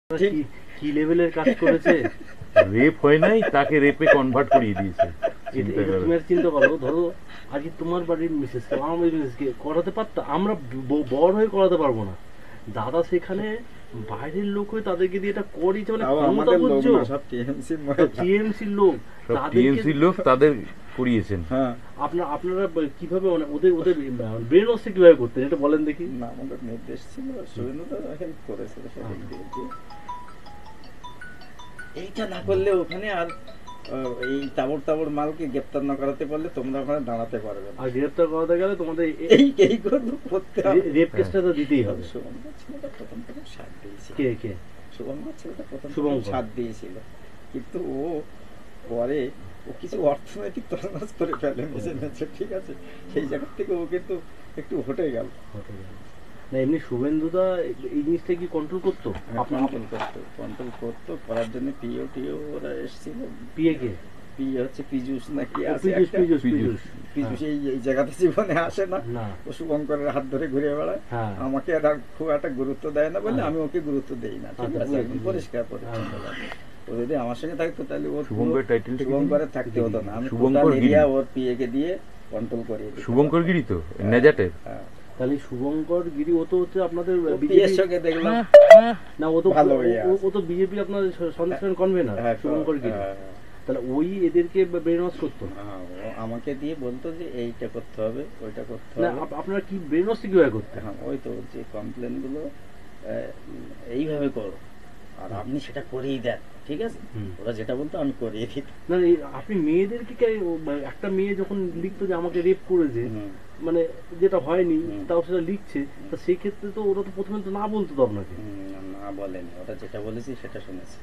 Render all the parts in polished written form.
ঠিক কি লেভেলের কাজ করেছে। রেপ হয় নাই, তাকে রেপে কনভার্ট করিয়ে দিয়েছে। তুমি আর চিন্তা করো, ধরো আজকে তোমার বাড়ির মিসেসকে আমার বাড়ির মিসেসকে করাতে পারতো, আমরা বড় হয়ে করাতে পারবো না। দাদা সেখানে বাইরের লোক হয়ে তাদেরকে দিয়ে এটা করিয়েছে, মানে ক্ষমতা বুঝছো, টিএমসির লোক টিএমসির লোক তাদের করিয়েছেন। আপনারা কিভাবে মানে ওদের ওদের ব্রেন ওয়াশটা কিভাবে করতেন এটা বলেন দেখি। না, আমাদের নির্দেশ ছিল, সুরেন্দ্র হেল্প করেছিল সেদিক দিয়ে। এইটা না করলে ওখানে আর এই তাবড় তাবড় মালকে গ্রেপ্তার না করাতে পারলে তোমরা ওখানে দাঁড়াতে পারবে না। আর গ্রেপ্তার করাতে গেলে তোমাদের এই করতে রেপ কেসটা তো দিতেই হবে। শুভঙ্কর ছেলেটা প্রথম প্রথম সাথ দিয়েছিল। কে শুভঙ্কর ছেলেটা প্রথম শুভঙ্কর সাথ দিয়েছিল, কিন্তু ও পরে ও কিছু অর্থনৈতিক তছনছ করে ফেলে মেসে, ঠিক আছে, সেই জায়গা থেকে ও কিন্তু একটু হটে গেল। না এমনি শুভেন্দুদা এই জিনিসটা কি কন্ট্রোল করতো? কন্ট্রোল করতো, করার জন্য পিও টিও ওরা এসেছিল। পিএ কে? পিএ হচ্ছে পীযূষ নাকি আছে, পীযূষ এই জায়গাতে জীবনে আসে না, ও শুভঙ্করের হাত ধরে ঘুরে বেড়ায়। আমাকে আর খুব একটা গুরুত্ব দেয় না বলে আমি ওকে গুরুত্ব দেই না, ঠিক আছে, একদম পরিষ্কার পরিচ্ছন্ন লাগে। ও যদি আমার সঙ্গে থাকতো তাহলে ও শুভঙ্করের থাকতে হতো না, আমি টোটাল এরিয়া ওর পিএ কে দিয়ে কন্ট্রোল করিয়ে দিই। শুভঙ্কর গিরি তো নেজাটের। তাহলে শুভঙ্কর গিরি ও তো হচ্ছে আপনাদের বিজেপির সঙ্গে দেখলাম না, ও তো বিজেপি আপনাদের সংগঠন কনভেনার শুভঙ্কর গিরি। তাহলে ওই এদেরকে ব্রেন ওয়াশ করতো, আমাকে দিয়ে বলতো যে এইটা করতে হবে, ওইটা করতে হবে। আপনারা কি ব্রেন ওয়াশ কিভাবে করতেন? হ্যাঁ, ওই তো যে কমপ্লেন গুলো এইভাবে করো আর আপনি সেটা করেই দেন, ঠিক আছে, ওরা যেটা বলতো আমি করিয়ে দিতাম। না আপনি মেয়েদেরকে একটা মেয়ে যখন লিখতো যে আমাকে রেপ করেছে, মানে যেটা হয়নি তাও সেটা লিখছে, তা সেই ক্ষেত্রে তো ওরা তো প্রথমে তো না বলতো তো আপনাকে। না বলেনি, ওরা যেটা বলেছি সেটা শুনেছি।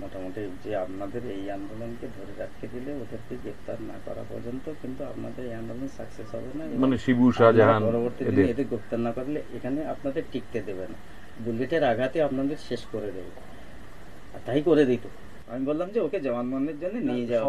মোটামুটি যে আপনাদের এই আন্দোলনকে ধরে রাখতে দিলে ওদেরকে গ্রেপ্তার না করা পর্যন্ত কিন্তু আপনাদের এই আন্দোলন সাকসেস হবে না, মানে শিবু শাহজাহান পরবর্তী দিনে এদের গ্রেপ্তার না করলে এখানে আপনাদের টিকতে দেবে না, বুলেটের আঘাতে আপনাদের শেষ করে দেবে। আর তাই করে দিত। আমি বললাম যে ওকে জবানবন্দির জন্য নিয়ে যাওয়া।